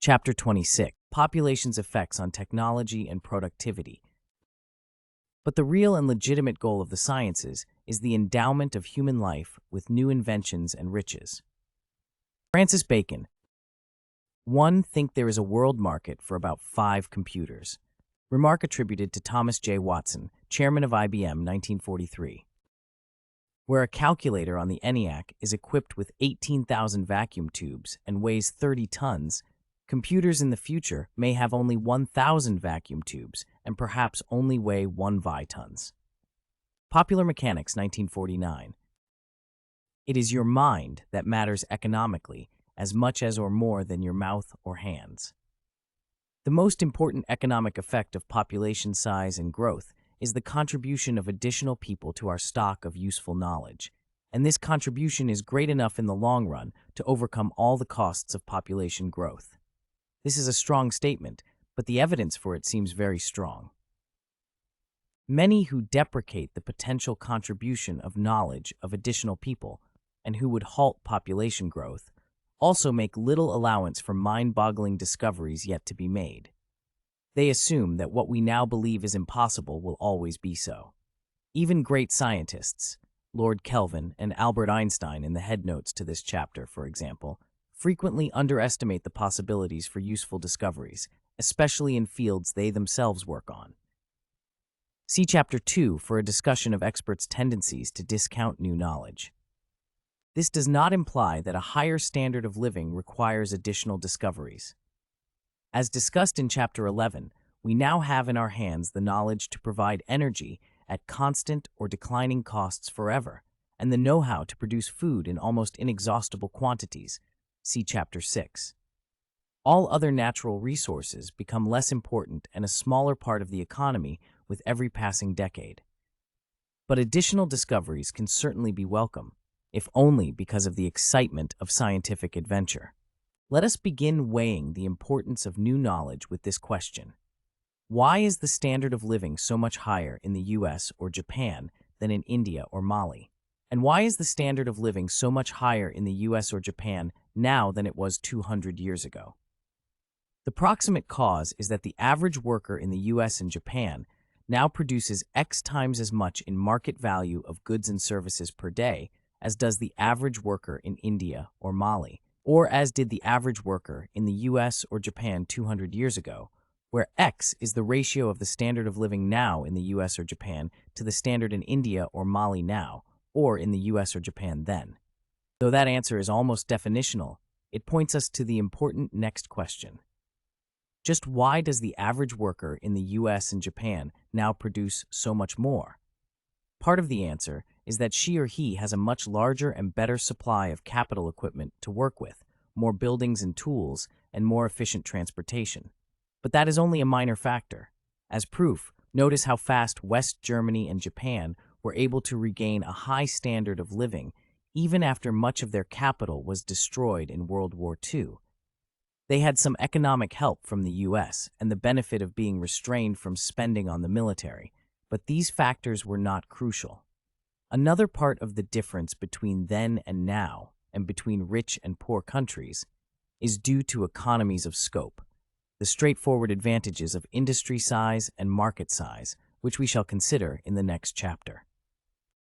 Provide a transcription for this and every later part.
Chapter 26: Population's Effects on Technology and Productivity. But the real and legitimate goal of the sciences is the endowment of human life with new inventions and riches. Francis Bacon. 1. Think there is a world market for about 5 computers. Remark attributed to Thomas J. Watson, chairman of IBM, 1943. Where a calculator on the ENIAC is equipped with 18,000 vacuum tubes and weighs 30 tons, computers in the future may have only 1,000 vacuum tubes and perhaps only weigh 1 tons. Popular Mechanics, 1949. It is your mind that matters economically as much as or more than your mouth or hands. The most important economic effect of population size and growth is the contribution of additional people to our stock of useful knowledge, and this contribution is great enough in the long run to overcome all the costs of population growth. This is a strong statement, but the evidence for it seems very strong. Many who deprecate the potential contribution of knowledge of additional people and who would halt population growth also make little allowance for mind-boggling discoveries yet to be made. They assume that what we now believe is impossible will always be so. Even great scientists, Lord Kelvin and Albert Einstein in the headnotes to this chapter, for example, frequently underestimate the possibilities for useful discoveries, especially in fields they themselves work on. See Chapter 2 for a discussion of experts' tendencies to discount new knowledge. This does not imply that a higher standard of living requires additional discoveries. As discussed in Chapter 11, we now have in our hands the knowledge to provide energy at constant or declining costs forever, and the know-how to produce food in almost inexhaustible quantities. See Chapter 6. All other natural resources become less important and a smaller part of the economy with every passing decade. But additional discoveries can certainly be welcome, if only because of the excitement of scientific adventure. Let us begin weighing the importance of new knowledge with this question. Why is the standard of living so much higher in the US or Japan than in India or Mali? And why is the standard of living so much higher in the US or Japan now than it was 200 years ago? The proximate cause is that the average worker in the US and Japan now produces X times as much in market value of goods and services per day as does the average worker in India or Mali, or as did the average worker in the US or Japan 200 years ago, where X is the ratio of the standard of living now in the US or Japan to the standard in India or Mali now, or in the US or Japan then. Though that answer is almost definitional, it points us to the important next question. Just why does the average worker in the US and Japan now produce so much more? Part of the answer is that she or he has a much larger and better supply of capital equipment to work with, more buildings and tools, and more efficient transportation. But that is only a minor factor. As proof, notice how fast West Germany and Japan were able to regain a high standard of living even after much of their capital was destroyed in World War II. They had some economic help from the US and the benefit of being restrained from spending on the military, but these factors were not crucial. Another part of the difference between then and now, and between rich and poor countries, is due to economies of scope, the straightforward advantages of industry size and market size, which we shall consider in the next chapter.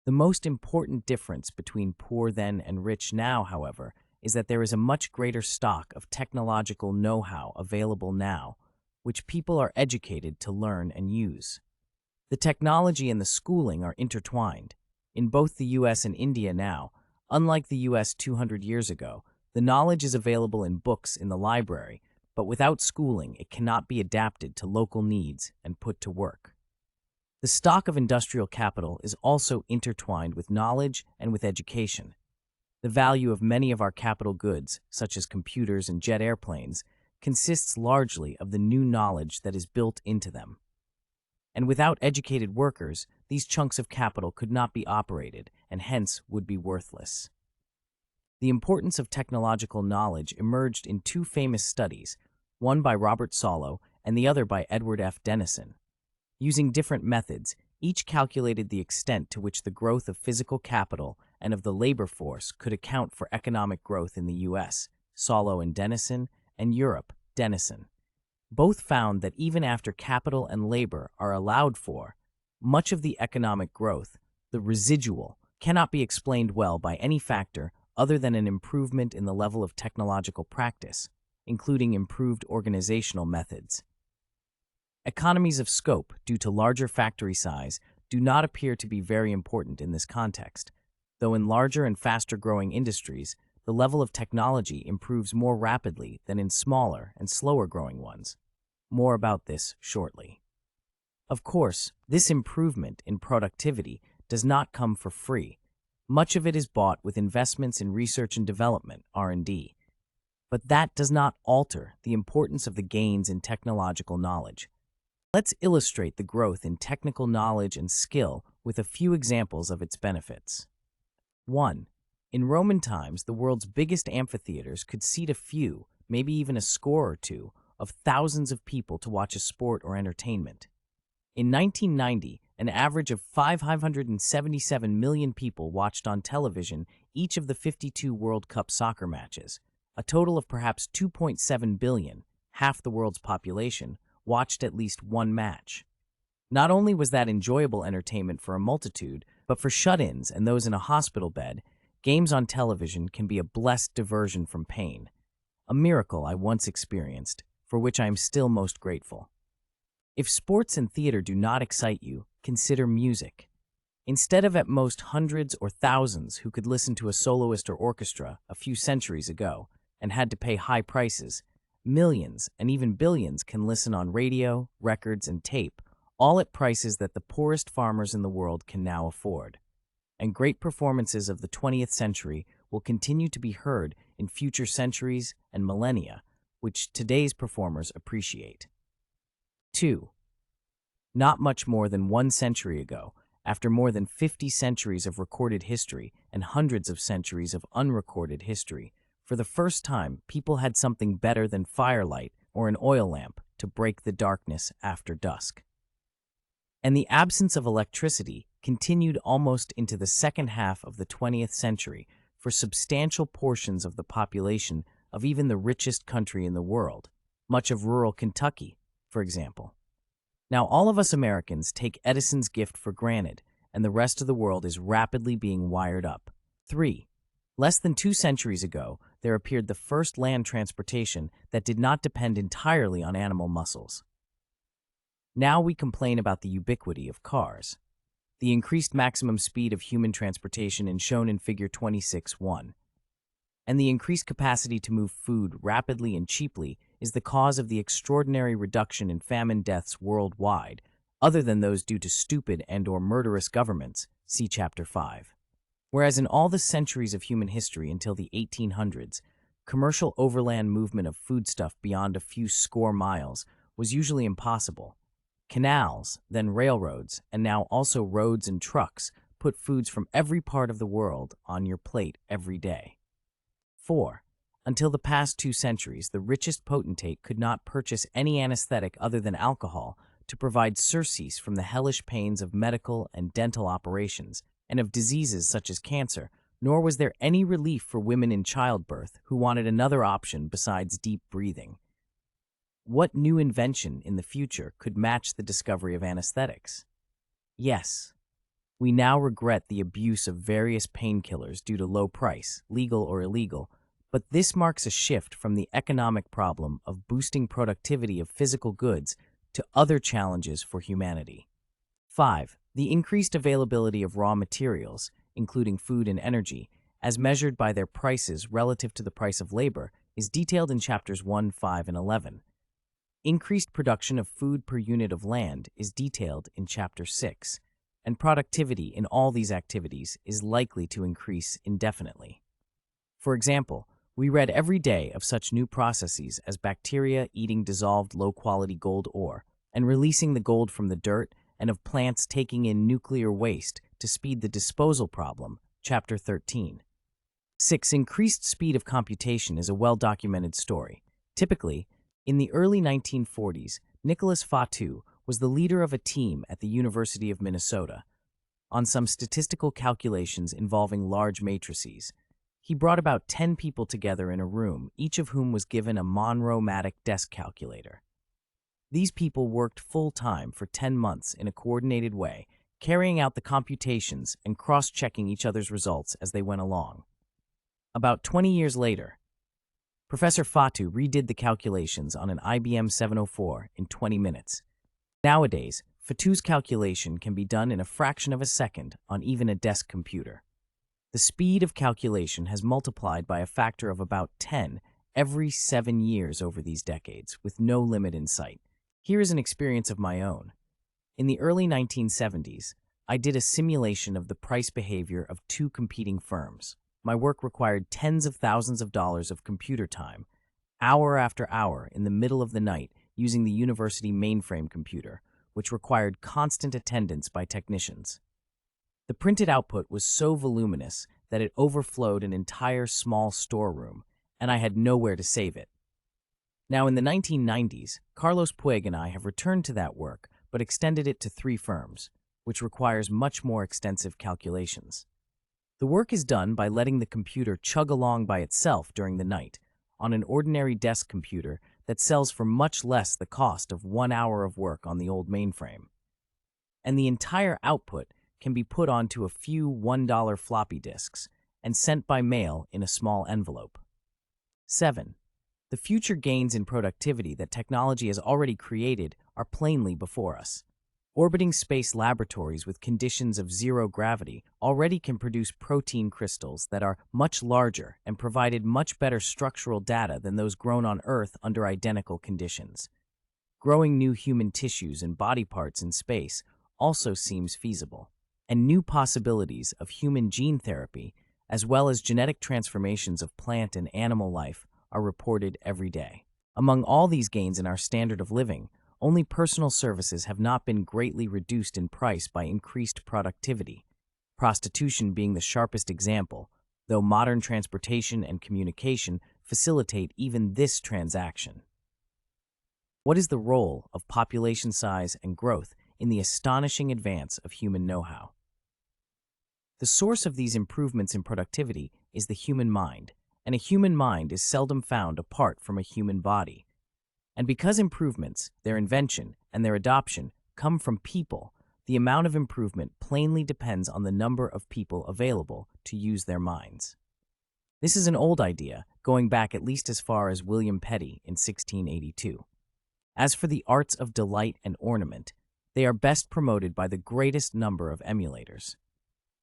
The most important difference between poor then and rich now, however, is that there is a much greater stock of technological know-how available now, which people are educated to learn and use. The technology and the schooling are intertwined. In both the US and India now, unlike the US 200 years ago, the knowledge is available in books in the library, but without schooling, it cannot be adapted to local needs and put to work. The stock of industrial capital is also intertwined with knowledge and with education. The value of many of our capital goods, such as computers and jet airplanes, consists largely of the new knowledge that is built into them. And without educated workers, these chunks of capital could not be operated and hence would be worthless. The importance of technological knowledge emerged in 2 famous studies, one by Robert Solow and the other by Edward F. Denison. Using different methods, each calculated the extent to which the growth of physical capital and of the labor force could account for economic growth in the US, Solow and Denison, and Europe, Denison. Both found that even after capital and labor are allowed for, much of the economic growth, the residual, cannot be explained well by any factor other than an improvement in the level of technological practice, including improved organizational methods. Economies of scope due to larger factory size do not appear to be very important in this context, though in larger and faster-growing industries, the level of technology improves more rapidly than in smaller and slower-growing ones. More about this shortly. Of course, this improvement in productivity does not come for free. Much of it is bought with investments in research and development, R&D. But that does not alter the importance of the gains in technological knowledge. Let's illustrate the growth in technical knowledge and skill with a few examples of its benefits. 1. In Roman times, the world's biggest amphitheaters could seat a few, maybe even a score or two, of thousands of people to watch a sport or entertainment. In 1990, an average of 577 million people watched on television each of the 52 World Cup soccer matches. A total of perhaps 2.7 billion, half the world's population, watched at least one match. Not only was that enjoyable entertainment for a multitude, but for shut-ins and those in a hospital bed, games on television can be a blessed diversion from pain. A miracle I once experienced, for which I am still most grateful. If sports and theater do not excite you, consider music. Instead of at most hundreds or thousands who could listen to a soloist or orchestra a few centuries ago and had to pay high prices, millions and even billions can listen on radio, records, and tape, all at prices that the poorest farmers in the world can now afford. And great performances of the 20th century will continue to be heard in future centuries and millennia, which today's performers appreciate. 2. Not much more than 1 century ago, after more than 50 centuries of recorded history and hundreds of centuries of unrecorded history, for the first time, people had something better than firelight or an oil lamp to break the darkness after dusk. And the absence of electricity continued almost into the second half of the 20th century for substantial portions of the population of even the richest country in the world, much of rural Kentucky, for example. Now, all of us Americans take Edison's gift for granted, and the rest of the world is rapidly being wired up. 3. Less than 2 centuries ago, there appeared the first land transportation that did not depend entirely on animal muscles. Now we complain about the ubiquity of cars. The increased maximum speed of human transportation is shown in Figure 26.1. And the increased capacity to move food rapidly and cheaply is the cause of the extraordinary reduction in famine deaths worldwide, other than those due to stupid and/or murderous governments, see Chapter 5. Whereas in all the centuries of human history until the 1800s, commercial overland movement of foodstuff beyond a few score miles was usually impossible. Canals, then railroads, and now also roads and trucks put foods from every part of the world on your plate every day. 4. Until the past 2 centuries, the richest potentate could not purchase any anesthetic other than alcohol to provide surcease from the hellish pains of medical and dental operations and of diseases such as cancer, nor was there any relief for women in childbirth who wanted another option besides deep breathing. What new invention in the future could match the discovery of anesthetics? Yes, we now regret the abuse of various painkillers due to low price, legal or illegal, but this marks a shift from the economic problem of boosting productivity of physical goods to other challenges for humanity. 5. The increased availability of raw materials, including food and energy, as measured by their prices relative to the price of labor, is detailed in Chapters 1, 5, and 11. Increased production of food per unit of land is detailed in Chapter 6, and productivity in all these activities is likely to increase indefinitely. For example, we read every day of such new processes as bacteria eating dissolved low-quality gold ore and releasing the gold from the dirt, and of plants taking in nuclear waste to speed the disposal problem, Chapter 13. 6. Increased speed of computation is a well-documented story. Typically, in the early 1940s, Nicholas Fatu was the leader of a team at the University of Minnesota on some statistical calculations involving large matrices. He brought about 10 people together in a room, each of whom was given a Monroe-matic desk calculator. These people worked full-time for 10 months in a coordinated way, carrying out the computations and cross-checking each other's results as they went along. About 20 years later, Professor Fatu redid the calculations on an IBM 704 in 20 minutes. Nowadays, Fatu's calculation can be done in a fraction of a second on even a desk computer. The speed of calculation has multiplied by a factor of about 10 every 7 years over these decades, with no limit in sight. Here is an experience of my own. In the early 1970s, I did a simulation of the price behavior of two competing firms. My work required tens of thousands of dollars of computer time, hour after hour in the middle of the night using the university mainframe computer, which required constant attendance by technicians. The printed output was so voluminous that it overflowed an entire small storeroom, and I had nowhere to save it. Now, in the 1990s, Carlos Puig and I have returned to that work, but extended it to 3 firms, which requires much more extensive calculations. The work is done by letting the computer chug along by itself during the night, on an ordinary desk computer that sells for much less the cost of 1 hour of work on the old mainframe. And the entire output can be put onto a few $1 floppy disks and sent by mail in a small envelope. 7. The future gains in productivity that technology has already created are plainly before us. Orbiting space laboratories with conditions of zero gravity already can produce protein crystals that are much larger and provided much better structural data than those grown on Earth under identical conditions. Growing new human tissues and body parts in space also seems feasible, and new possibilities of human gene therapy, as well as genetic transformations of plant and animal life, are reported every day. Among all these gains in our standard of living, only personal services have not been greatly reduced in price by increased productivity, prostitution being the sharpest example, though modern transportation and communication facilitate even this transaction. What is the role of population size and growth in the astonishing advance of human know-how? The source of these improvements in productivity is the human mind, and a human mind is seldom found apart from a human body. And because improvements, their invention, and their adoption come from people, the amount of improvement plainly depends on the number of people available to use their minds. This is an old idea, going back at least as far as William Petty in 1682. As for the arts of delight and ornament, they are best promoted by the greatest number of emulators.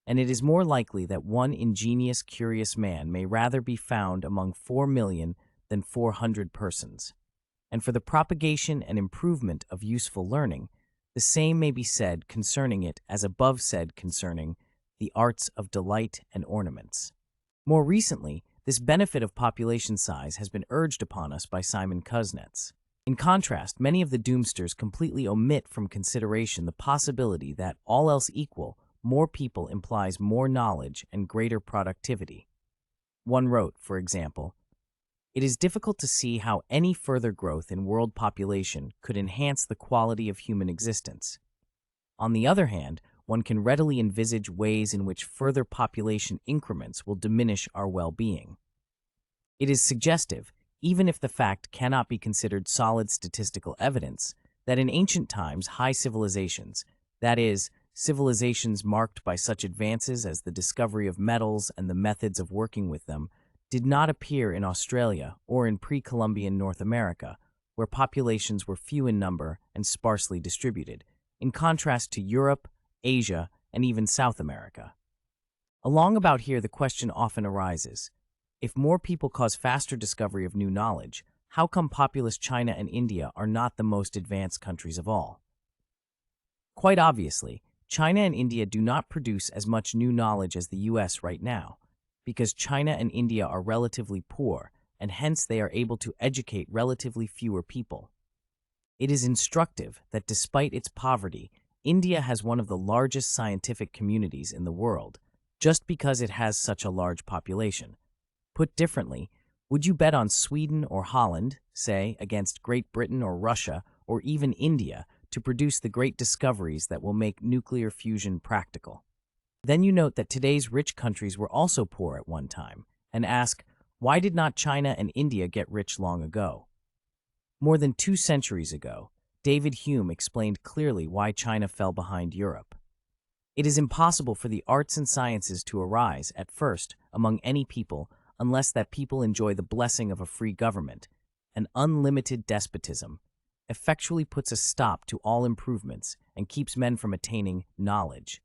And it is more likely that one ingenious, curious man may rather be found among 4 million than 400 persons. And for the propagation and improvement of useful learning, the same may be said concerning it as above said concerning the arts of delight and ornaments. More recently, this benefit of population size has been urged upon us by Simon Kuznets. In contrast, many of the doomsters completely omit from consideration the possibility that, all else equal, more people implies more knowledge and greater productivity. One wrote, for example, "It is difficult to see how any further growth in world population could enhance the quality of human existence. On the other hand, one can readily envisage ways in which further population increments will diminish our well-being. It is suggestive, even if the fact cannot be considered solid statistical evidence, that in ancient times high civilizations, that is, civilizations marked by such advances as the discovery of metals and the methods of working with them, did not appear in Australia or in pre-Columbian North America, where populations were few in number and sparsely distributed, in contrast to Europe, Asia, and even South America. Along about here, the question often arises, if more people cause faster discovery of new knowledge, how come populous China and India are not the most advanced countries of all? Quite obviously, China and India do not produce as much new knowledge as the US right now, because China and India are relatively poor, and hence they are able to educate relatively fewer people. It is instructive that despite its poverty, India has one of the largest scientific communities in the world, just because it has such a large population. Put differently, would you bet on Sweden or Holland, say, against Great Britain or Russia, or even India, to produce the great discoveries that will make nuclear fusion practical? Then you note that today's rich countries were also poor at one time, and ask, why did not China and India get rich long ago? More than 2 centuries ago, David Hume explained clearly why China fell behind Europe. It is impossible for the arts and sciences to arise, at first, among any people unless that people enjoy the blessing of a free government. An unlimited despotism effectually puts a stop to all improvements and keeps men from attaining knowledge.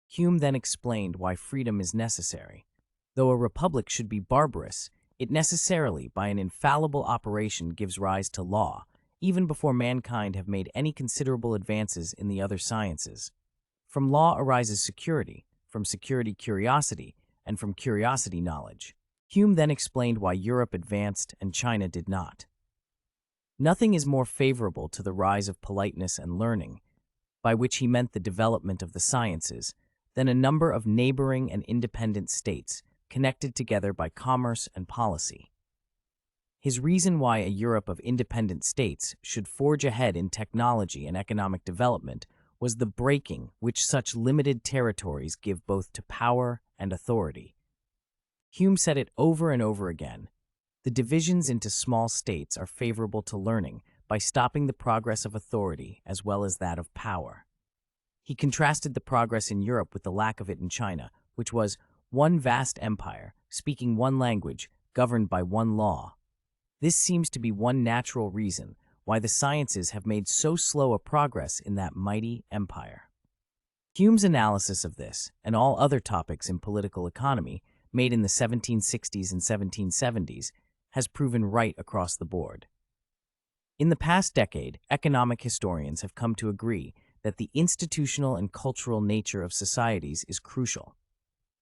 Hume then explained why freedom is necessary. Though a republic should be barbarous, it necessarily, by an infallible operation, gives rise to law, even before mankind have made any considerable advances in the other sciences. From law arises security, from security curiosity, and from curiosity knowledge. Hume then explained why Europe advanced and China did not. Nothing is more favorable to the rise of politeness and learning, by which he meant the development of the sciences, than a number of neighboring and independent states connected together by commerce and policy. His reason why a Europe of independent states should forge ahead in technology and economic development was the breaking which such limited territories give both to power and authority. Hume said it over and over again. The divisions into small states are favorable to learning by stopping the progress of authority as well as that of power. He contrasted the progress in Europe with the lack of it in China, which was one vast empire, speaking one language, governed by one law. This seems to be one natural reason why the sciences have made so slow a progress in that mighty empire. Hume's analysis of this, and all other topics in political economy, made in the 1760s and 1770s, has proven right across the board. In the past decade, economic historians have come to agree that the institutional and cultural nature of societies is crucial.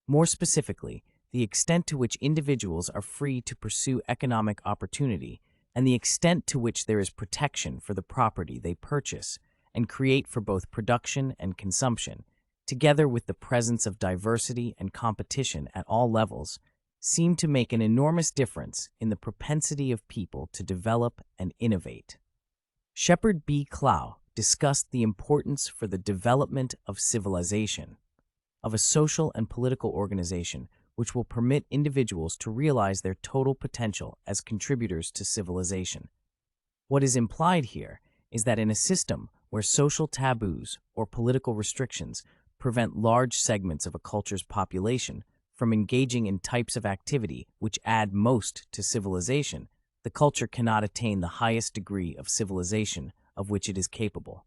More specifically, the extent to which individuals are free to pursue economic opportunity and the extent to which there is protection for the property they purchase and create for both production and consumption, together with the presence of diversity and competition at all levels, seem to make an enormous difference in the propensity of people to develop and innovate. Shepard B. Clough discussed the importance for the development of civilization, of a social and political organization which will permit individuals to realize their total potential as contributors to civilization. What is implied here is that in a system where social taboos or political restrictions prevent large segments of a culture's population from engaging in types of activity which add most to civilization, the culture cannot attain the highest degree of civilization of which it is capable.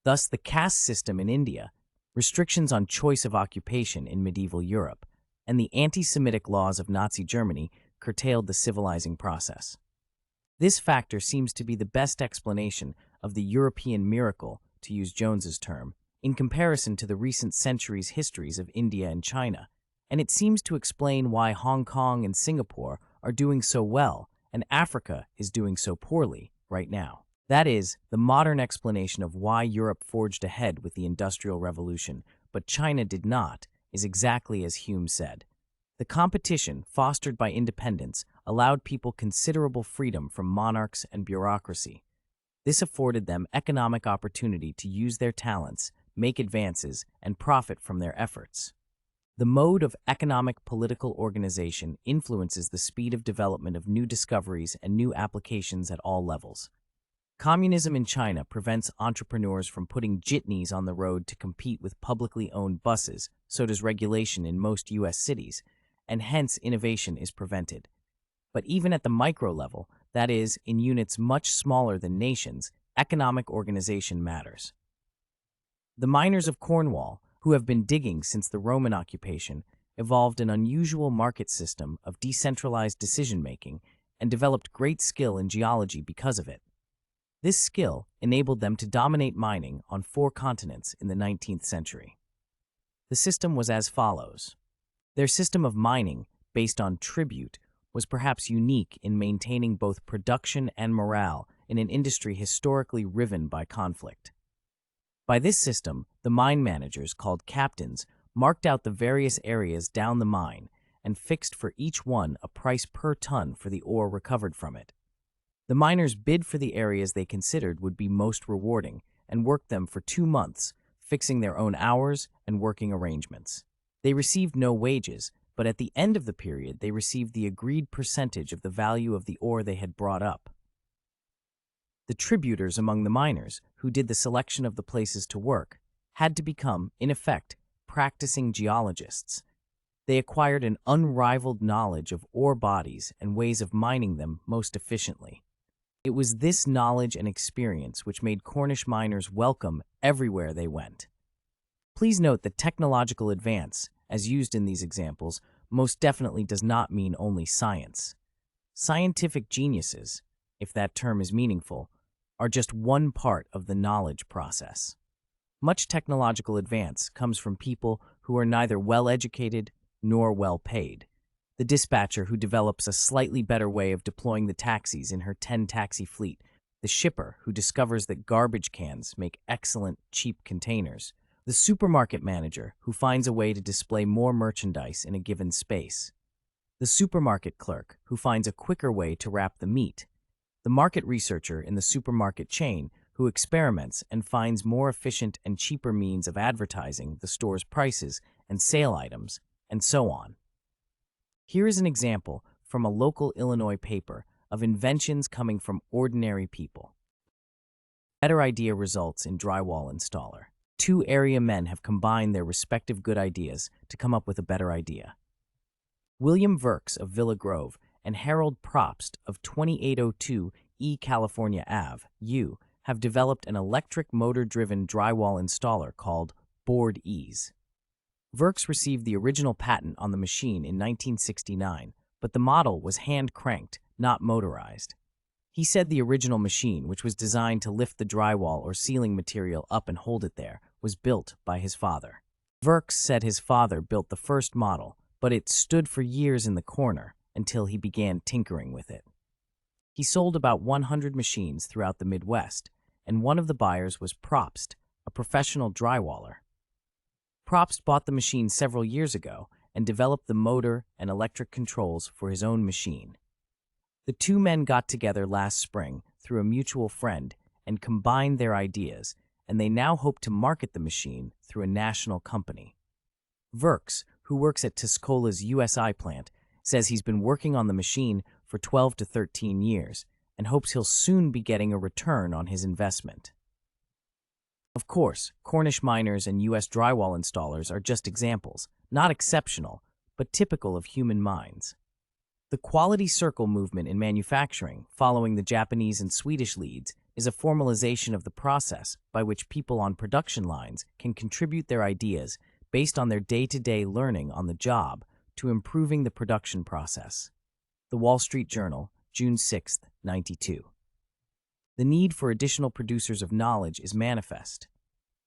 Thus, the caste system in India, restrictions on choice of occupation in medieval Europe, and the anti-Semitic laws of Nazi Germany curtailed the civilizing process. This factor seems to be the best explanation of the European miracle, to use Jones's term, in comparison to the recent centuries' histories of India and China, and it seems to explain why Hong Kong and Singapore are doing so well and Africa is doing so poorly right now. That is, the modern explanation of why Europe forged ahead with the Industrial Revolution, but China did not, is exactly as Hume said. The competition fostered by independence allowed people considerable freedom from monarchs and bureaucracy. This afforded them economic opportunity to use their talents, make advances, and profit from their efforts. The mode of economic political organization influences the speed of development of new discoveries and new applications at all levels. Communism in China prevents entrepreneurs from putting jitneys on the road to compete with publicly owned buses, so does regulation in most U.S. cities, and hence innovation is prevented. But even at the micro level, that is, in units much smaller than nations, economic organization matters. The miners of Cornwall, who have been digging since the Roman occupation, evolved an unusual market system of decentralized decision-making and developed great skill in geology because of it. This skill enabled them to dominate mining on 4 continents in the 19th century. The system was as follows. Their system of mining, based on tribute, was perhaps unique in maintaining both production and morale in an industry historically riven by conflict. By this system, the mine managers, called captains, marked out the various areas down the mine and fixed for each one a price per ton for the ore recovered from it. The miners bid for the areas they considered would be most rewarding and worked them for 2 months, fixing their own hours and working arrangements. They received no wages, but at the end of the period they received the agreed percentage of the value of the ore they had brought up. The tributers among the miners, who did the selection of the places to work, had to become, in effect, practicing geologists. They acquired an unrivaled knowledge of ore bodies and ways of mining them most efficiently. It was this knowledge and experience which made Cornish miners welcome everywhere they went. Please note that technological advance, as used in these examples, most definitely does not mean only science. Scientific geniuses, if that term is meaningful, are just one part of the knowledge process. Much technological advance comes from people who are neither well-educated nor well-paid. The dispatcher who develops a slightly better way of deploying the taxis in her 10-taxi fleet, the shipper who discovers that garbage cans make excellent, cheap containers, the supermarket manager who finds a way to display more merchandise in a given space, the supermarket clerk who finds a quicker way to wrap the meat, the market researcher in the supermarket chain who experiments and finds more efficient and cheaper means of advertising the store's prices and sale items, and so on. Here is an example from a local Illinois paper of inventions coming from ordinary people. Better idea results in drywall installer. Two area men have combined their respective good ideas to come up with a better idea. William Verks of Villa Grove and Harold Probst of 2802 E California Ave, U, have developed an electric motor-driven drywall installer called Board Ease. Verks received the original patent on the machine in 1969, but the model was hand-cranked, not motorized. He said the original machine, which was designed to lift the drywall or ceiling material up and hold it there, was built by his father. Verks said his father built the first model, but it stood for years in the corner until he began tinkering with it. He sold about 100 machines throughout the Midwest, and one of the buyers was Probst, a professional drywaller. Probst bought the machine several years ago and developed the motor and electric controls for his own machine. The two men got together last spring through a mutual friend and combined their ideas, and they now hope to market the machine through a national company. Verks, who works at Tuscola's USI plant, says he's been working on the machine for 12 to 13 years and hopes he'll soon be getting a return on his investment. Of course, Cornish miners and U.S. drywall installers are just examples, not exceptional, but typical of human minds. The quality circle movement in manufacturing, following the Japanese and Swedish leads, is a formalization of the process by which people on production lines can contribute their ideas based on their day-to-day learning on the job to improving the production process. The Wall Street Journal, June 6, 92. The need for additional producers of knowledge is manifest.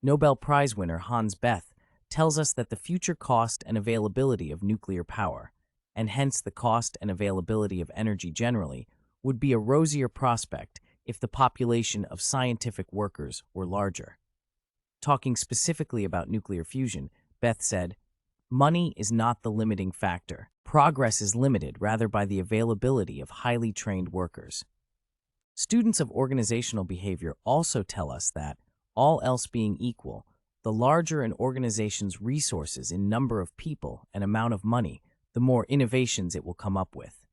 Nobel Prize winner Hans Bethe tells us that the future cost and availability of nuclear power, and hence the cost and availability of energy generally, would be a rosier prospect if the population of scientific workers were larger. Talking specifically about nuclear fusion, Bethe said, "Money is not the limiting factor. Progress is limited rather by the availability of highly trained workers." Students of organizational behavior also tell us that, all else being equal, the larger an organization's resources in number of people and amount of money, the more innovations it will come up with.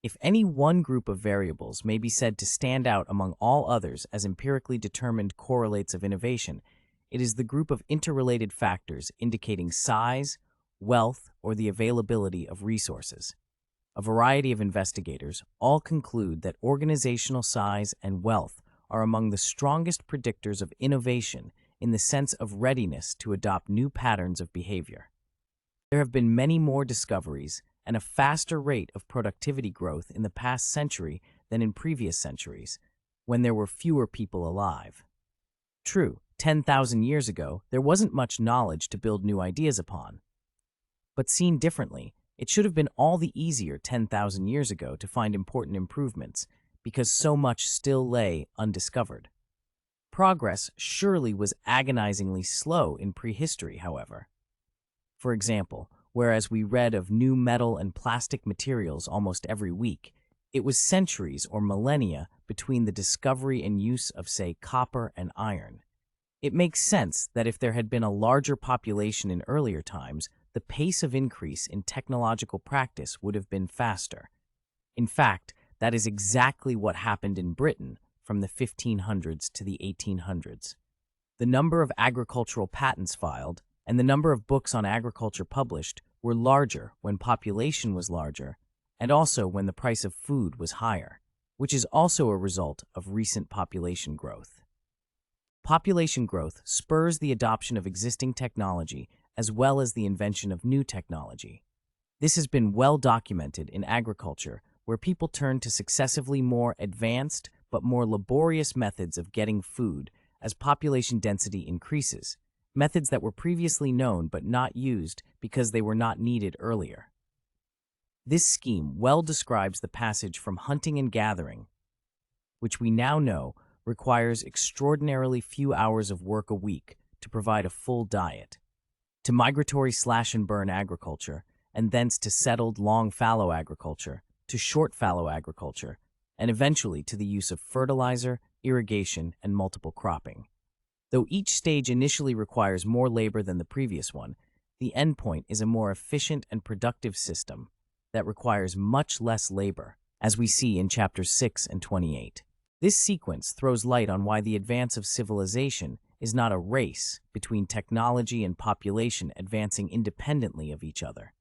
If any one group of variables may be said to stand out among all others as empirically determined correlates of innovation, it is the group of interrelated factors indicating size, wealth, or the availability of resources. A variety of investigators all conclude that organizational size and wealth are among the strongest predictors of innovation in the sense of readiness to adopt new patterns of behavior. There have been many more discoveries and a faster rate of productivity growth in the past century than in previous centuries, when there were fewer people alive. True, 10,000 years ago, there wasn't much knowledge to build new ideas upon. But seen differently, it should have been all the easier 10,000 years ago to find important improvements, because so much still lay undiscovered. Progress surely was agonizingly slow in prehistory, however. For example, whereas we read of new metal and plastic materials almost every week, it was centuries or millennia between the discovery and use of, say, copper and iron. It makes sense that if there had been a larger population in earlier times, the pace of increase in technological practice would have been faster. In fact, that is exactly what happened in Britain from the 1500s to the 1800s. The number of agricultural patents filed and the number of books on agriculture published were larger when population was larger and also when the price of food was higher, which is also a result of recent population growth. Population growth spurs the adoption of existing technology as well as the invention of new technology. This has been well documented in agriculture, where people turn to successively more advanced but more laborious methods of getting food as population density increases, methods that were previously known but not used because they were not needed earlier. This scheme well describes the passage from hunting and gathering, which we now know requires extraordinarily few hours of work a week to provide a full diet, to migratory slash-and-burn agriculture, and thence to settled long fallow agriculture, to short fallow agriculture, and eventually to the use of fertilizer, irrigation, and multiple cropping. Though each stage initially requires more labor than the previous one, the endpoint is a more efficient and productive system that requires much less labor, as we see in chapters 6 and 28. This sequence throws light on why the advance of civilization is not a race between technology and population advancing independently of each other.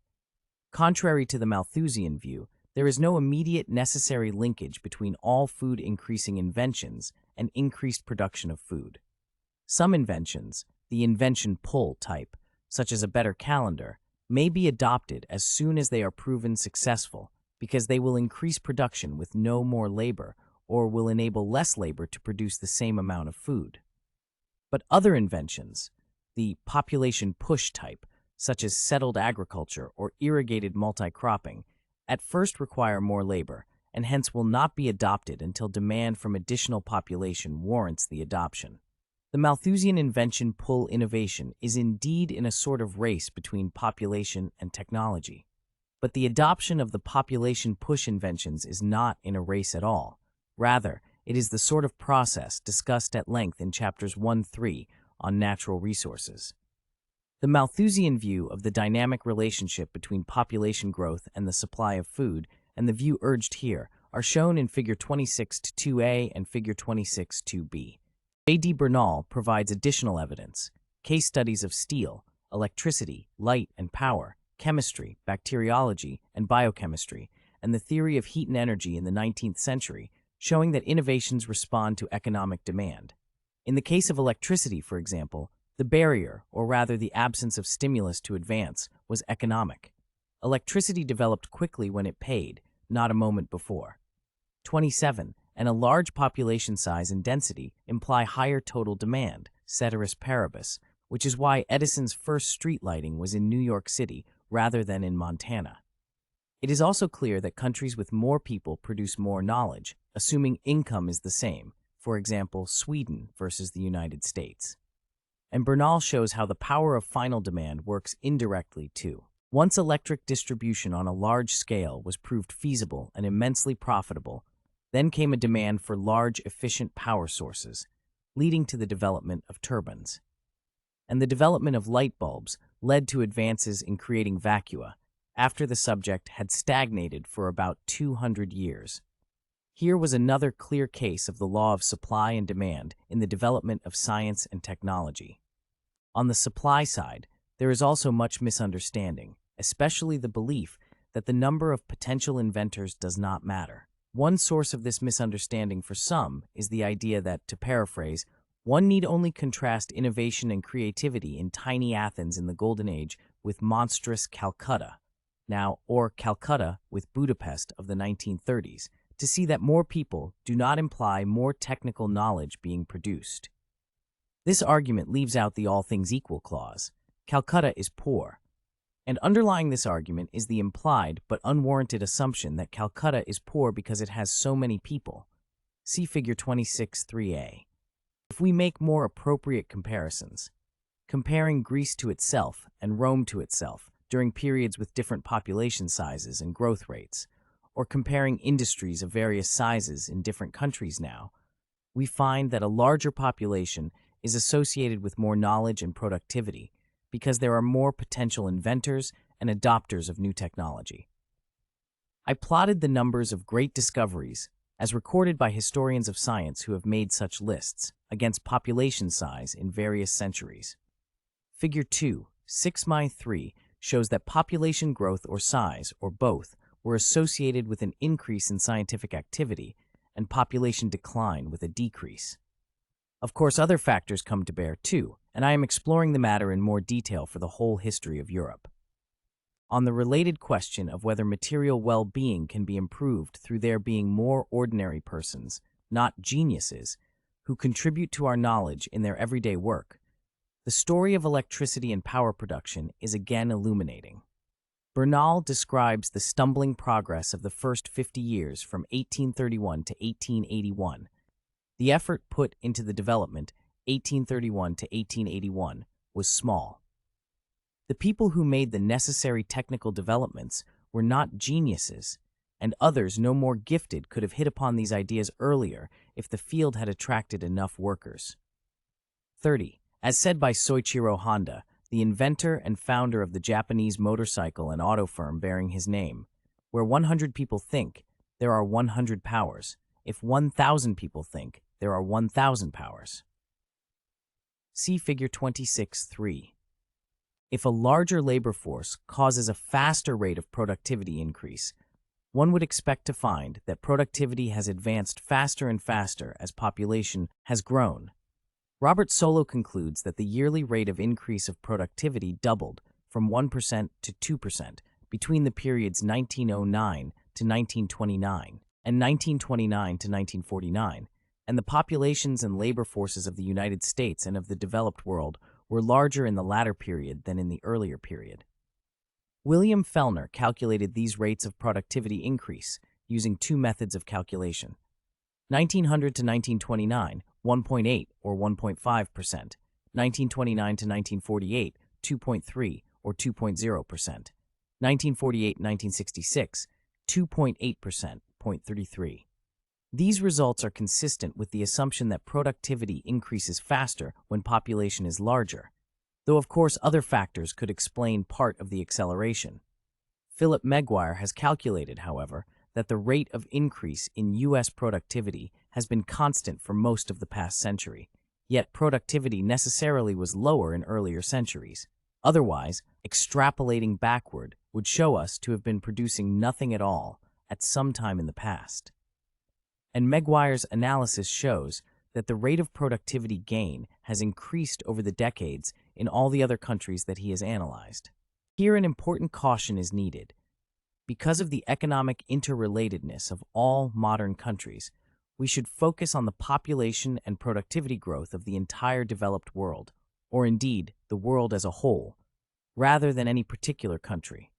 Contrary to the Malthusian view, there is no immediate necessary linkage between all food-increasing inventions and increased production of food. Some inventions, the invention pull type, such as a better calendar, may be adopted as soon as they are proven successful because they will increase production with no more labor or will enable less labor to produce the same amount of food. But other inventions, the population push type, such as settled agriculture or irrigated multi-cropping, at first require more labor and hence will not be adopted until demand from additional population warrants the adoption. The Malthusian invention pull innovation is indeed in a sort of race between population and technology. But the adoption of the population push inventions is not in a race at all. Rather, it is the sort of process discussed at length in chapters 1-3 on natural resources. The Malthusian view of the dynamic relationship between population growth and the supply of food, and the view urged here, are shown in Figure 26-2a and Figure 26-2b. J.D. Bernal provides additional evidence, case studies of steel, electricity, light and power, chemistry, bacteriology, and biochemistry, and the theory of heat and energy in the 19th century, showing that innovations respond to economic demand. In the case of electricity, for example, the barrier, or rather the absence of stimulus to advance, was economic. Electricity developed quickly when it paid, not a moment before. 27, and a large population size and density imply higher total demand, ceteris paribus, which is why Edison's first street lighting was in New York City rather than in Montana. It is also clear that countries with more people produce more knowledge, assuming income is the same, for example, Sweden versus the United States. And Bernal shows how the power of final demand works indirectly too. Once electric distribution on a large scale was proved feasible and immensely profitable, then came a demand for large, efficient power sources, leading to the development of turbines. And the development of light bulbs led to advances in creating vacua, after the subject had stagnated for about 200 years. Here was another clear case of the law of supply and demand in the development of science and technology. On the supply side, there is also much misunderstanding, especially the belief that the number of potential inventors does not matter. One source of this misunderstanding for some is the idea that, to paraphrase, one need only contrast innovation and creativity in tiny Athens in the Golden Age with monstrous Calcutta, or Calcutta with Budapest of the 1930s, to see that more people do not imply more technical knowledge being produced. This argument leaves out the all things equal clause. Calcutta is poor. And underlying this argument is the implied but unwarranted assumption that Calcutta is poor because it has so many people. See Figure 26-3a. If we make more appropriate comparisons, comparing Greece to itself and Rome to itself during periods with different population sizes and growth rates, or comparing industries of various sizes in different countries now, we find that a larger population is associated with more knowledge and productivity because there are more potential inventors and adopters of new technology. I plotted the numbers of great discoveries, as recorded by historians of science who have made such lists, against population size in various centuries. Figure 2, 6-3, shows that population growth or size, or both, were associated with an increase in scientific activity and population decline with a decrease. Of course, other factors come to bear too, and I am exploring the matter in more detail for the whole history of Europe. On the related question of whether material well-being can be improved through there being more ordinary persons, not geniuses, who contribute to our knowledge in their everyday work, the story of electricity and power production is again illuminating. Bernal describes the stumbling progress of the first 50 years from 1831 to 1881. The effort put into the development, 1831 to 1881, was small. The people who made the necessary technical developments were not geniuses, and others no more gifted could have hit upon these ideas earlier if the field had attracted enough workers. 30. As said by Soichiro Honda, the inventor and founder of the Japanese motorcycle and auto firm bearing his name, where 100 people think, there are 100 powers. If 1,000 people think, there are 1,000 powers. See Figure 26-3. If a larger labor force causes a faster rate of productivity increase, one would expect to find that productivity has advanced faster and faster as population has grown. Robert Solow concludes that the yearly rate of increase of productivity doubled from 1% to 2% between the periods 1909 to 1929 and 1929 to 1949, and the populations and labor forces of the United States and of the developed world were larger in the latter period than in the earlier period. William Fellner calculated these rates of productivity increase using two methods of calculation. 1900 to 1929, 1.8 or 1.5%. 1929 to 1948, 2.3 or 2.0%. 1948-1966, 2.8%, 0.33. These results are consistent with the assumption that productivity increases faster when population is larger, though of course other factors could explain part of the acceleration. Philip Maguire has calculated, however, that the rate of increase in U.S. productivity has been constant for most of the past century, yet productivity necessarily was lower in earlier centuries. Otherwise, extrapolating backward would show us to have been producing nothing at all at some time in the past. And Maguire's analysis shows that the rate of productivity gain has increased over the decades in all the other countries that he has analyzed. Here an important caution is needed. Because of the economic interrelatedness of all modern countries, we should focus on the population and productivity growth of the entire developed world, or indeed the world as a whole, rather than any particular country.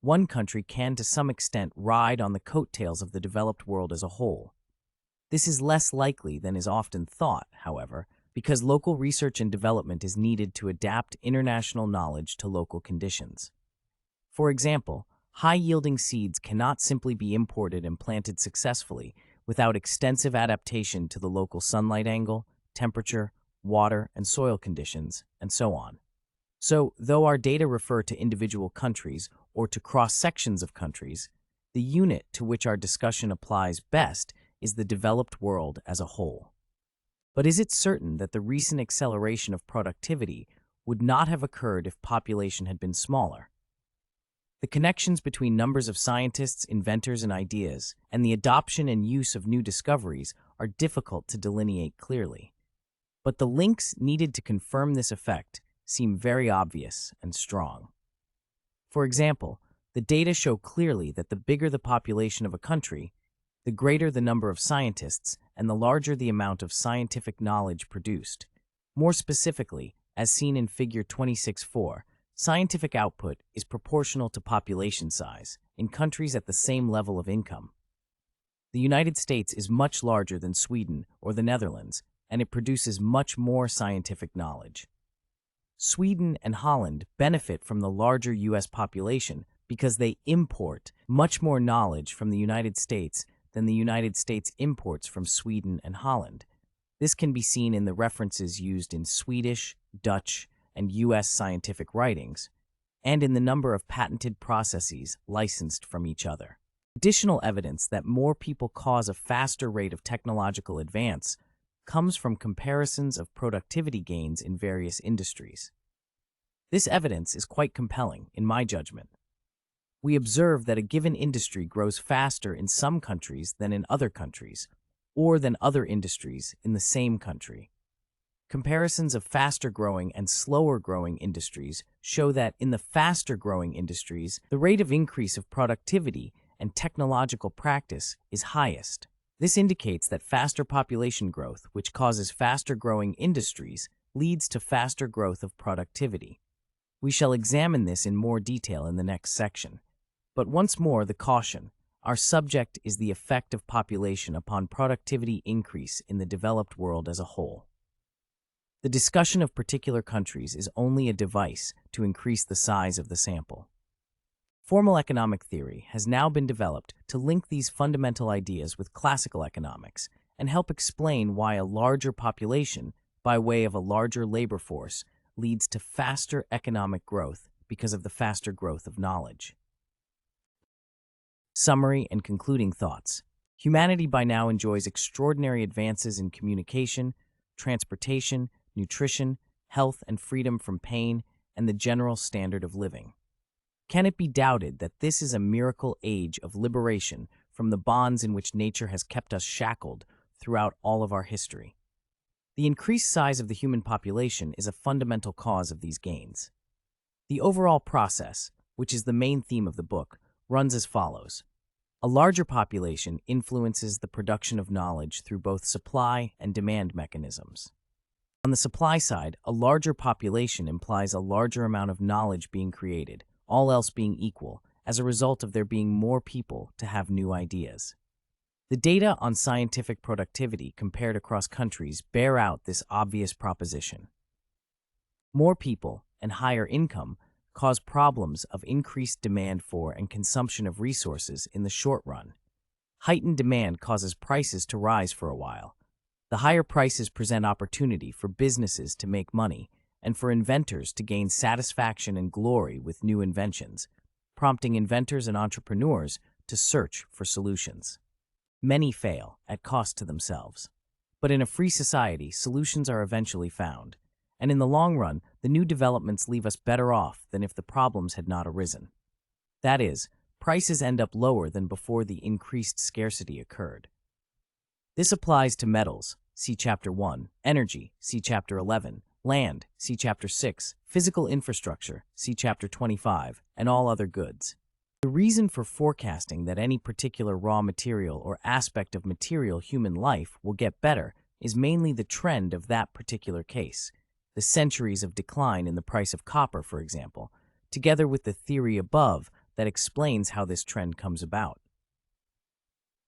One country can to some extent ride on the coattails of the developed world as a whole. This is less likely than is often thought, however, because local research and development is needed to adapt international knowledge to local conditions. For example, high-yielding seeds cannot simply be imported and planted successfully without extensive adaptation to the local sunlight angle, temperature, water, and soil conditions, and so on. So, though our data refer to individual countries or to cross-sections of countries, the unit to which our discussion applies best is the developed world as a whole. But is it certain that the recent acceleration of productivity would not have occurred if population had been smaller? The connections between numbers of scientists, inventors, and ideas, and the adoption and use of new discoveries are difficult to delineate clearly. But the links needed to confirm this effect seem very obvious and strong. For example, the data show clearly that the bigger the population of a country, the greater the number of scientists and the larger the amount of scientific knowledge produced. More specifically, as seen in Figure 26-4, scientific output is proportional to population size in countries at the same level of income. The United States is much larger than Sweden or the Netherlands, and it produces much more scientific knowledge. Sweden and Holland benefit from the larger U.S. population because they import much more knowledge from the United States than the United States imports from Sweden and Holland. This can be seen in the references used in Swedish, Dutch, and U.S. scientific writings, and in the number of patented processes licensed from each other. Additional evidence that more people cause a faster rate of technological advance comes from comparisons of productivity gains in various industries. This evidence is quite compelling, in my judgment. We observe that a given industry grows faster in some countries than in other countries, or than other industries in the same country. Comparisons of faster-growing and slower-growing industries show that in the faster-growing industries, the rate of increase of productivity and technological practice is highest. This indicates that faster population growth, which causes faster-growing industries, leads to faster growth of productivity. We shall examine this in more detail in the next section. But once more, the caution. Our subject is the effect of population upon productivity increase in the developed world as a whole. The discussion of particular countries is only a device to increase the size of the sample. Formal economic theory has now been developed to link these fundamental ideas with classical economics and help explain why a larger population, by way of a larger labor force, leads to faster economic growth because of the faster growth of knowledge. Summary and concluding thoughts. Humanity by now enjoys extraordinary advances in communication, transportation, nutrition, health and freedom from pain, and the general standard of living. Can it be doubted that this is a miracle age of liberation from the bonds in which nature has kept us shackled throughout all of our history? The increased size of the human population is a fundamental cause of these gains. The overall process, which is the main theme of the book, runs as follows. A larger population influences the production of knowledge through both supply and demand mechanisms. On the supply side, a larger population implies a larger amount of knowledge being created, all else being equal, as a result of there being more people to have new ideas. The data on scientific productivity compared across countries bear out this obvious proposition. More people and higher income cause problems of increased demand for and consumption of resources in the short run. Heightened demand causes prices to rise for a while. The higher prices present opportunity for businesses to make money and for inventors to gain satisfaction and glory with new inventions, prompting inventors and entrepreneurs to search for solutions. Many fail at cost to themselves. But in a free society, solutions are eventually found, and in the long run, the new developments leave us better off than if the problems had not arisen. That is, prices end up lower than before the increased scarcity occurred. This applies to metals, see Chapter 1, energy, see Chapter 11, land, see Chapter 6, physical infrastructure, see Chapter 25, and all other goods. The reason for forecasting that any particular raw material or aspect of material human life will get better is mainly the trend of that particular case, the centuries of decline in the price of copper, for example, together with the theory above that explains how this trend comes about.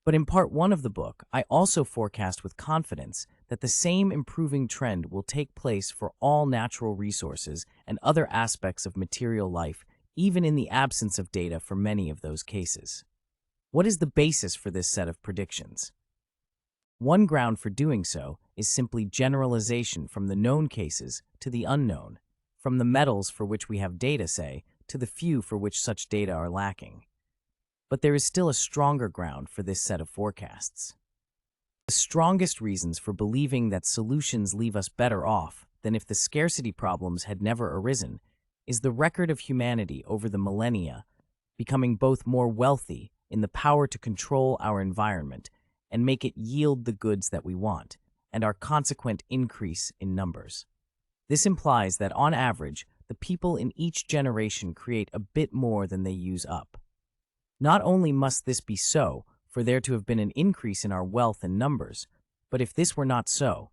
But in part 1 of the book, I also forecast with confidence that the same improving trend will take place for all natural resources and other aspects of material life, even in the absence of data for many of those cases. What is the basis for this set of predictions? One ground for doing so is simply generalization from the known cases to the unknown, from the metals for which we have data, say, to the few for which such data are lacking. But there is still a stronger ground for this set of forecasts. The strongest reasons for believing that solutions leave us better off than if the scarcity problems had never arisen is the record of humanity over the millennia becoming both more wealthy in the power to control our environment and make it yield the goods that we want, and our consequent increase in numbers. This implies that, on average, the people in each generation create a bit more than they use up. Not only must this be so for there to have been an increase in our wealth and numbers, but if this were not so,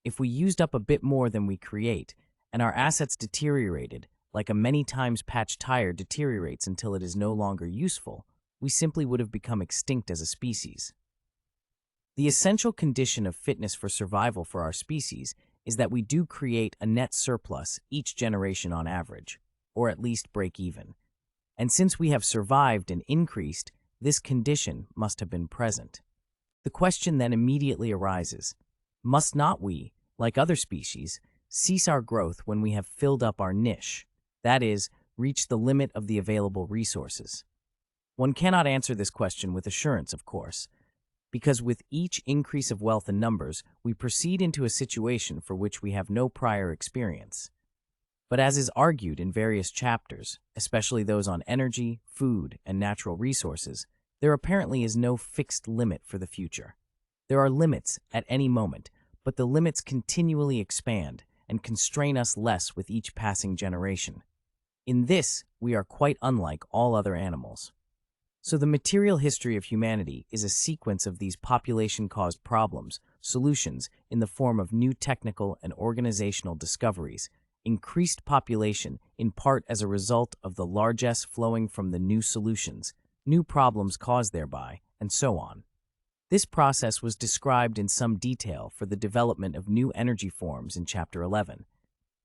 if we used up a bit more than we create, and our assets deteriorated, like a many times patched tire deteriorates until it is no longer useful, we simply would have become extinct as a species. The essential condition of fitness for survival for our species is that we do create a net surplus each generation on average, or at least break even. And since we have survived and increased, this condition must have been present. The question then immediately arises, must not we, like other species, cease our growth when we have filled up our niche, that is, reached the limit of the available resources? One cannot answer this question with assurance, of course, because with each increase of wealth and numbers, we proceed into a situation for which we have no prior experience. But as is argued in various chapters, especially those on energy, food, and natural resources, there apparently is no fixed limit for the future. There are limits at any moment, but the limits continually expand and constrain us less with each passing generation. In this, we are quite unlike all other animals. So the material history of humanity is a sequence of these population-caused problems, solutions in the form of new technical and organizational discoveries, increased population in part as a result of the largesse flowing from the new solutions, new problems caused thereby, and so on. This process was described in some detail for the development of new energy forms in Chapter 11.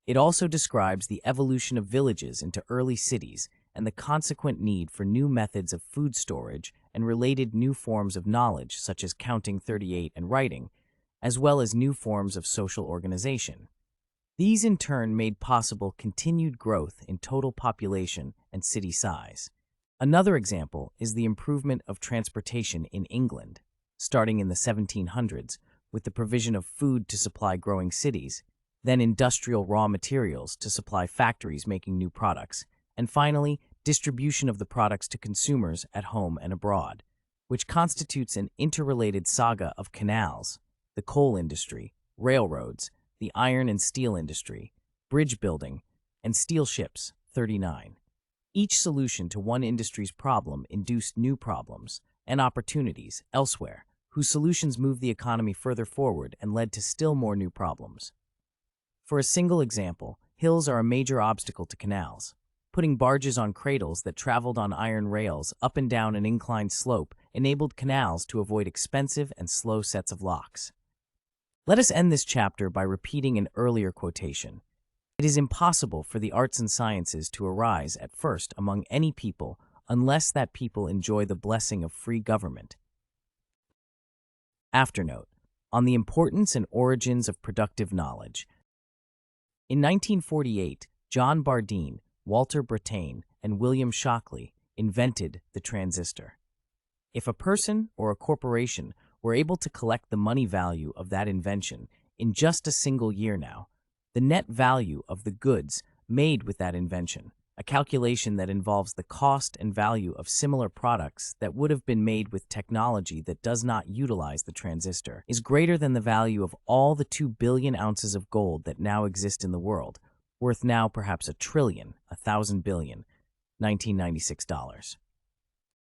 It also describes the evolution of villages into early cities and the consequent need for new methods of food storage and related new forms of knowledge such as counting 38 and writing, as well as new forms of social organization. These in turn made possible continued growth in total population and city size. Another example is the improvement of transportation in England, starting in the 1700s with the provision of food to supply growing cities, then industrial raw materials to supply factories making new products, and finally, distribution of the products to consumers at home and abroad, which constitutes an interrelated saga of canals, the coal industry, railroads, the iron and steel industry, bridge building, and steel ships, 39. Each solution to one industry's problem induced new problems and opportunities elsewhere, whose solutions moved the economy further forward and led to still more new problems. For a single example, hills are a major obstacle to canals. Putting barges on cradles that traveled on iron rails up and down an inclined slope enabled canals to avoid expensive and slow sets of locks. Let us end this chapter by repeating an earlier quotation. It is impossible for the arts and sciences to arise at first among any people unless that people enjoy the blessing of free government. Afternote: on the importance and origins of productive knowledge. In 1948, John Bardeen, Walter Brattain, and William Shockley invented the transistor. If a person or a corporation were able to collect the money value of that invention in just a single year now, the net value of the goods made with that invention, a calculation that involves the cost and value of similar products that would have been made with technology that does not utilize the transistor, is greater than the value of all the 2 billion ounces of gold that now exist in the world, worth now perhaps 1,000 billion, $1996.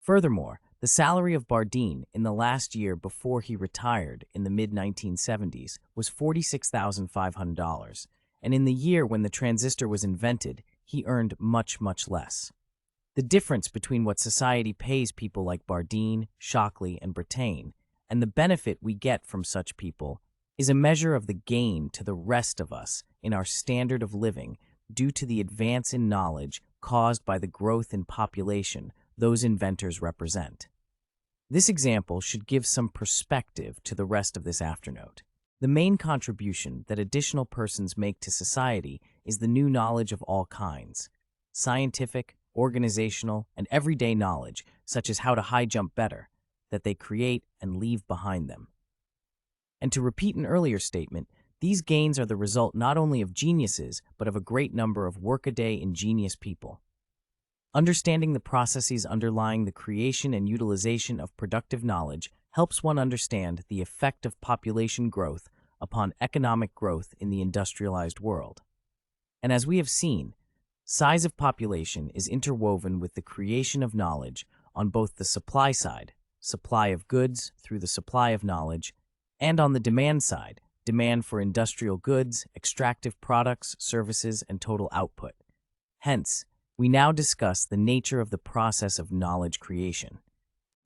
Furthermore, the salary of Bardeen in the last year before he retired in the mid-1970s was $46,500, and in the year when the transistor was invented, he earned much, much less. The difference between what society pays people like Bardeen, Shockley, and Brattain, and the benefit we get from such people, is a measure of the gain to the rest of us in our standard of living due to the advance in knowledge caused by the growth in population those inventors represent. This example should give some perspective to the rest of this afternote. The main contribution that additional persons make to society is the new knowledge of all kinds: scientific, organizational, and everyday knowledge, such as how to high jump better, that they create and leave behind them. And to repeat an earlier statement, these gains are the result not only of geniuses, but of a great number of workaday ingenious people. Understanding the processes underlying the creation and utilization of productive knowledge helps one understand the effect of population growth upon economic growth in the industrialized world. And as we have seen, size of population is interwoven with the creation of knowledge on both the supply side, supply of goods through the supply of knowledge, and on the demand side, demand for industrial goods, extractive products, services, and total output. Hence, we now discuss the nature of the process of knowledge creation.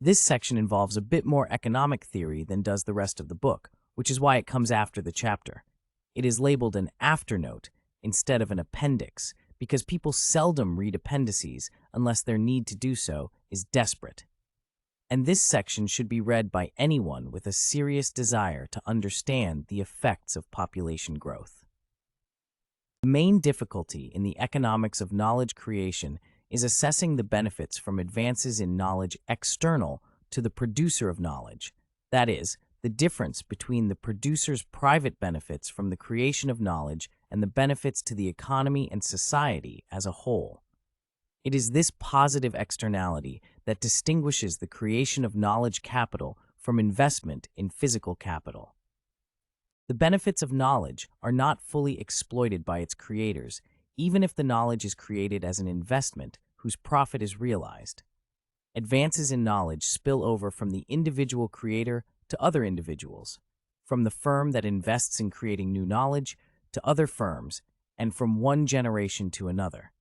This section involves a bit more economic theory than does the rest of the book, which is why it comes after the chapter. It is labeled an afternote instead of an appendix, because people seldom read appendices unless their need to do so is desperate. And this section should be read by anyone with a serious desire to understand the effects of population growth. The main difficulty in the economics of knowledge creation is assessing the benefits from advances in knowledge external to the producer of knowledge. That is, the difference between the producer's private benefits from the creation of knowledge and the benefits to the economy and society as a whole. It is this positive externality that distinguishes the creation of knowledge capital from investment in physical capital. The benefits of knowledge are not fully exploited by its creators, even if the knowledge is created as an investment whose profit is realized. Advances in knowledge spill over from the individual creator to other individuals, from the firm that invests in creating new knowledge to other firms, and from one generation to another.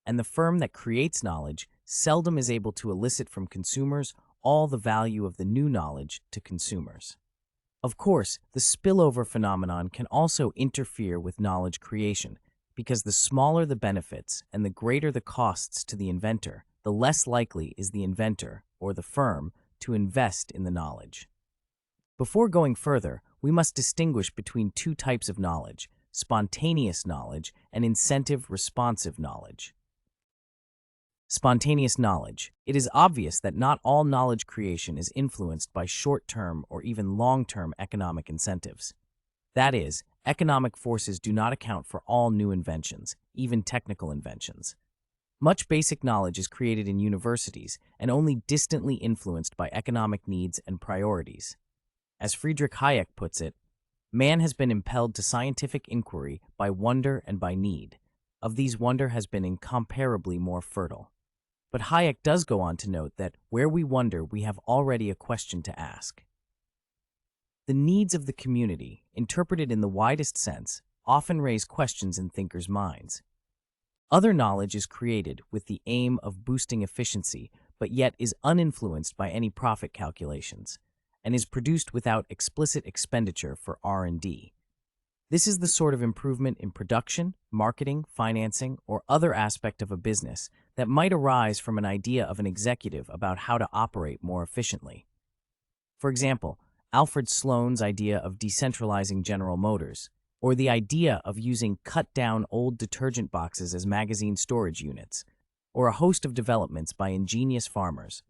And the firm that creates knowledge seldom is able to elicit from consumers all the value of the new knowledge to consumers. Of course, the spillover phenomenon can also interfere with knowledge creation, because the smaller the benefits and the greater the costs to the inventor, the less likely is the inventor, or the firm, to invest in the knowledge. Before going further, we must distinguish between two types of knowledge: spontaneous knowledge and incentive-responsive knowledge. Spontaneous knowledge. It is obvious that not all knowledge creation is influenced by short-term or even long-term economic incentives. That is, economic forces do not account for all new inventions, even technical inventions. Much basic knowledge is created in universities and only distantly influenced by economic needs and priorities. As Friedrich Hayek puts it, man has been impelled to scientific inquiry by wonder and by need. Of these, wonder has been incomparably more fertile. But Hayek does go on to note that where we wonder, we have already a question to ask. The needs of the community, interpreted in the widest sense, often raise questions in thinkers' minds. Other knowledge is created with the aim of boosting efficiency, but yet is uninfluenced by any profit calculations, and is produced without explicit expenditure for R&D. This is the sort of improvement in production, marketing, financing, or other aspect of a business that might arise from an idea of an executive about how to operate more efficiently. For example, Alfred Sloan's idea of decentralizing General Motors, or the idea of using cut-down old detergent boxes as magazine storage units, or a host of developments by ingenious farmers.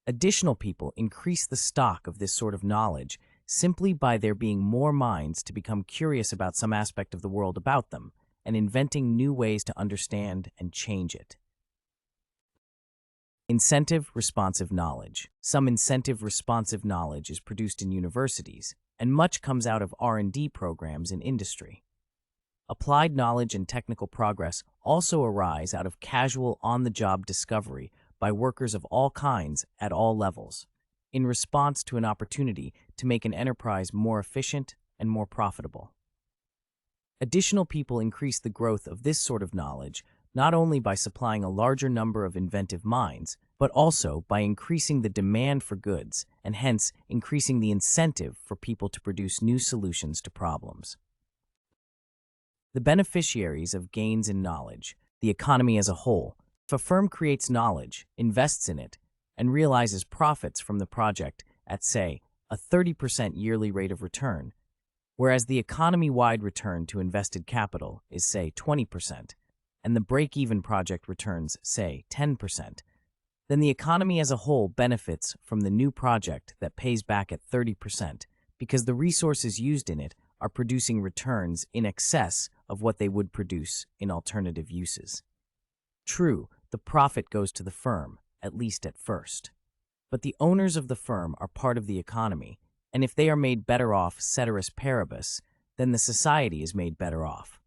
Additional people increase the stock of this sort of knowledge simply by there being more minds to become curious about some aspect of the world about them, and inventing new ways to understand and change it. Incentive-responsive knowledge. Some incentive-responsive knowledge is produced in universities, and much comes out of R&D programs in industry. Applied knowledge and technical progress also arise out of casual on-the-job discovery by workers of all kinds at all levels, in response to an opportunity to make an enterprise more efficient and more profitable. Additional people increase the growth of this sort of knowledge not only by supplying a larger number of inventive minds, but also by increasing the demand for goods and hence increasing the incentive for people to produce new solutions to problems. The beneficiaries of gains in knowledge, the economy as a whole. If a firm creates knowledge, invests in it, and realizes profits from the project at, say, a 30% yearly rate of return, whereas the economy-wide return to invested capital is, say, 20%, and the break-even project returns, say, 10%, then the economy as a whole benefits from the new project that pays back at 30% because the resources used in it are producing returns in excess of what they would produce in alternative uses. True, the profit goes to the firm, at least at first. But the owners of the firm are part of the economy, and if they are made better off ceteris paribus, then the society is made better off.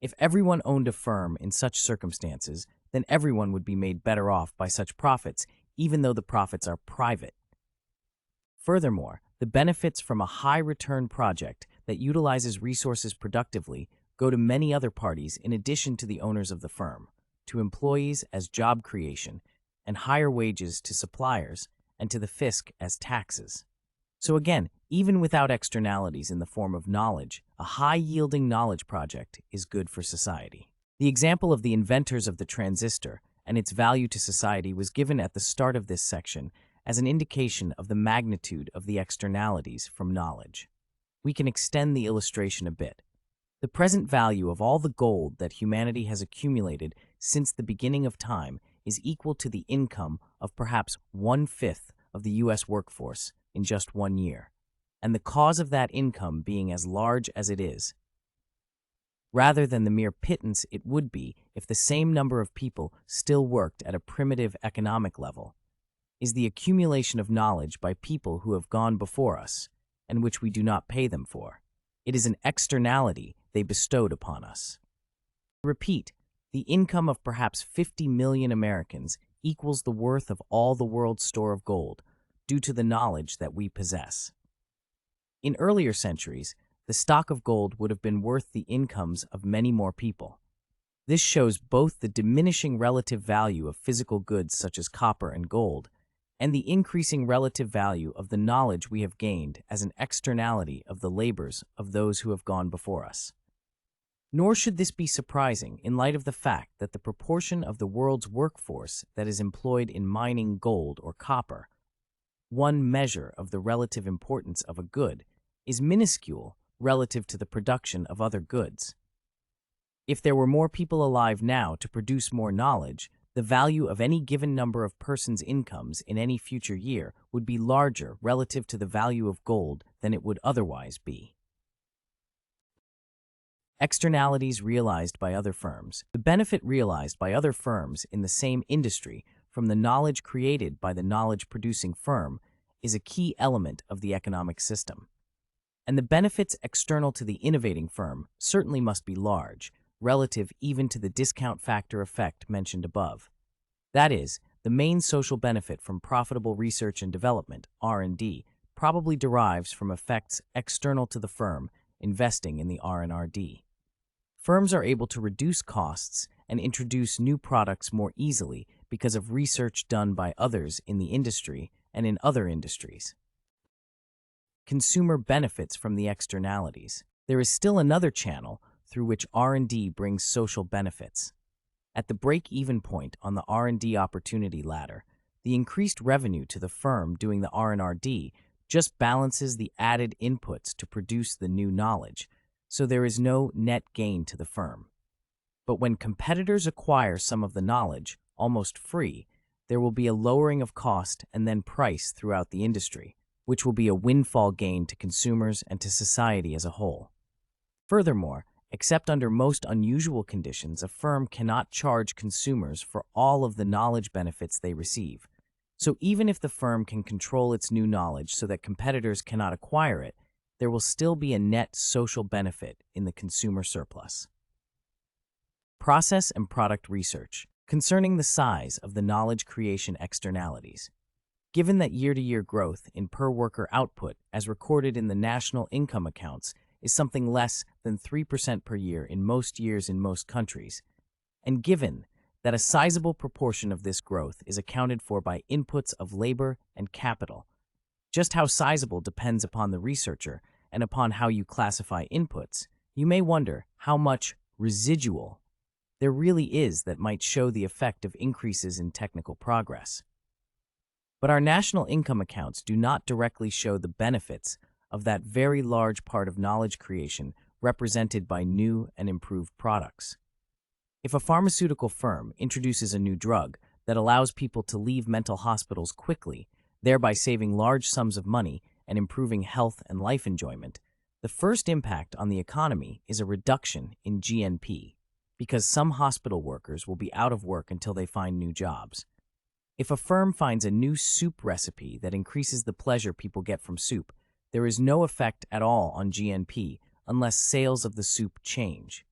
If everyone owned a firm in such circumstances, then everyone would be made better off by such profits, even though the profits are private. Furthermore, the benefits from a high-return project that utilizes resources productively go to many other parties in addition to the owners of the firm, to employees as job creation, and higher wages to suppliers, and to the fisc as taxes. So again, even without externalities in the form of knowledge, a high-yielding knowledge project is good for society. The example of the inventors of the transistor and its value to society was given at the start of this section as an indication of the magnitude of the externalities from knowledge. We can extend the illustration a bit. The present value of all the gold that humanity has accumulated since the beginning of time is equal to the income of perhaps one-fifth of the U.S. workforce in just 1 year, and the cause of that income being as large as it is, rather than the mere pittance it would be if the same number of people still worked at a primitive economic level, is the accumulation of knowledge by people who have gone before us, and which we do not pay them for. It is an externality they bestowed upon us. Repeat, the income of perhaps 50 million Americans equals the worth of all the world's store of gold, due to the knowledge that we possess. In earlier centuries, the stock of gold would have been worth the incomes of many more people. This shows both the diminishing relative value of physical goods such as copper and gold, and the increasing relative value of the knowledge we have gained as an externality of the labors of those who have gone before us. Nor should this be surprising in light of the fact that the proportion of the world's workforce that is employed in mining gold or copper, one measure of the relative importance of a good, is minuscule relative to the production of other goods. If there were more people alive now to produce more knowledge, the value of any given number of persons' incomes in any future year would be larger relative to the value of gold than it would otherwise be. Externalities realized by other firms. The benefit realized by other firms in the same industry from the knowledge created by the knowledge-producing firm is a key element of the economic system. And the benefits external to the innovating firm certainly must be large, relative even to the discount factor effect mentioned above. That is, the main social benefit from profitable research and development, R&D, probably derives from effects external to the firm investing in the R&D. Firms are able to reduce costs and introduce new products more easily because of research done by others in the industry and in other industries. Consumer benefits from the externalities. There is still another channel through which R&D brings social benefits. At the break-even point on the R&D opportunity ladder, the increased revenue to the firm doing the R&D just balances the added inputs to produce the new knowledge, so there is no net gain to the firm. But when competitors acquire some of the knowledge, almost free, there will be a lowering of cost and then price throughout the industry, which will be a windfall gain to consumers and to society as a whole. Furthermore, except under most unusual conditions, a firm cannot charge consumers for all of the knowledge benefits they receive. So even if the firm can control its new knowledge so that competitors cannot acquire it, there will still be a net social benefit in the consumer surplus. Process and product research. Concerning the size of the knowledge creation externalities. Given that year-to-year growth in per-worker output, as recorded in the national income accounts, is something less than 3% per year in most years in most countries, and given that a sizable proportion of this growth is accounted for by inputs of labor and capital, just how sizable depends upon the researcher and upon how you classify inputs, you may wonder how much residual there really is that might show the effect of increases in technical progress. But our national income accounts do not directly show the benefits of that very large part of knowledge creation represented by new and improved products. If a pharmaceutical firm introduces a new drug that allows people to leave mental hospitals quickly, thereby saving large sums of money and improving health and life enjoyment, the first impact on the economy is a reduction in GNP, because some hospital workers will be out of work until they find new jobs. If a firm finds a new soup recipe that increases the pleasure people get from soup, there is no effect at all on GNP unless sales of the soup change.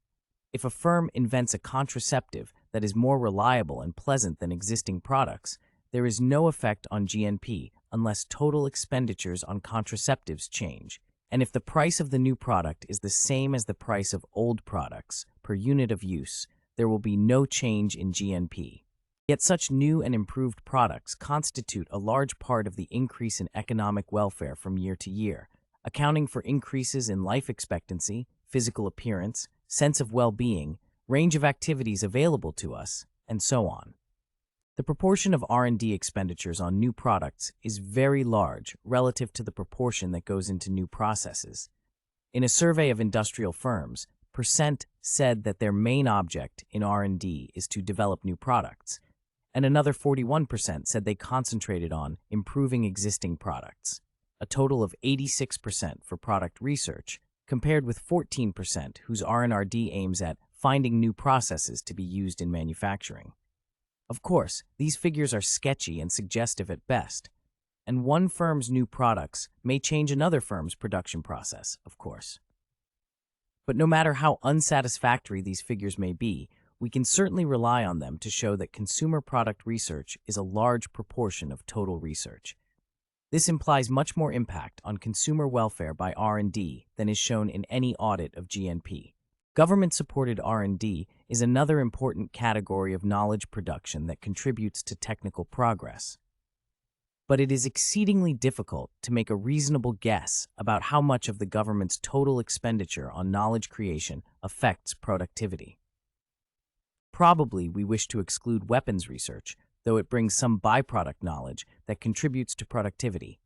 If a firm invents a contraceptive that is more reliable and pleasant than existing products, there is no effect on GNP unless total expenditures on contraceptives change. And if the price of the new product is the same as the price of old products per unit of use, there will be no change in GNP. Yet such new and improved products constitute a large part of the increase in economic welfare from year to year, accounting for increases in life expectancy, physical appearance, sense of well-being, range of activities available to us, and so on. The proportion of R&D expenditures on new products is very large relative to the proportion that goes into new processes. In a survey of industrial firms, percent said that their main object in R&D is to develop new products, and another 41% said they concentrated on improving existing products, a total of 86% for product research, compared with 14% whose R&D aims at finding new processes to be used in manufacturing. Of course, these figures are sketchy and suggestive at best, and one firm's new products may change another firm's production process, of course. But no matter how unsatisfactory these figures may be, we can certainly rely on them to show that consumer product research is a large proportion of total research. This implies much more impact on consumer welfare by R&D than is shown in any audit of GNP. Government-supported R&D is another important category of knowledge production that contributes to technical progress. But it is exceedingly difficult to make a reasonable guess about how much of the government's total expenditure on knowledge creation affects productivity. Probably we wish to exclude weapons research, though it brings some byproduct knowledge that contributes to productivity.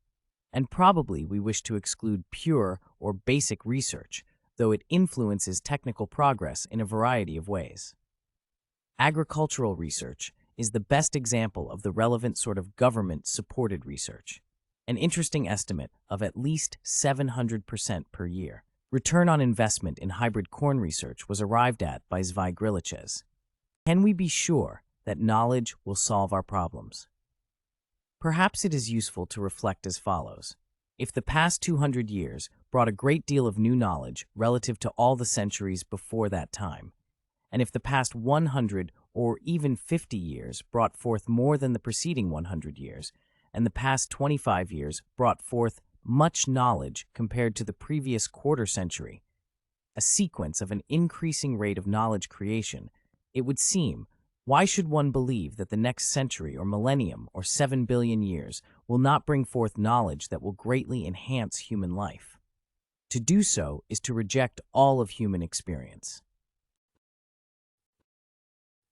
And probably we wish to exclude pure or basic research, though it influences technical progress in a variety of ways. Agricultural research is the best example of the relevant sort of government-supported research. An interesting estimate of at least 700% per year. Return on investment in hybrid corn research was arrived at by Zvi. Can we be sure that knowledge will solve our problems? Perhaps it is useful to reflect as follows. If the past 200 years brought a great deal of new knowledge relative to all the centuries before that time, and if the past 100 or even 50 years brought forth more than the preceding 100 years, and the past 25 years brought forth much knowledge compared to the previous quarter century, a sequence of an increasing rate of knowledge creation, it would seem, why should one believe that the next century or millennium or 7 billion years will not bring forth knowledge that will greatly enhance human life? To do so is to reject all of human experience.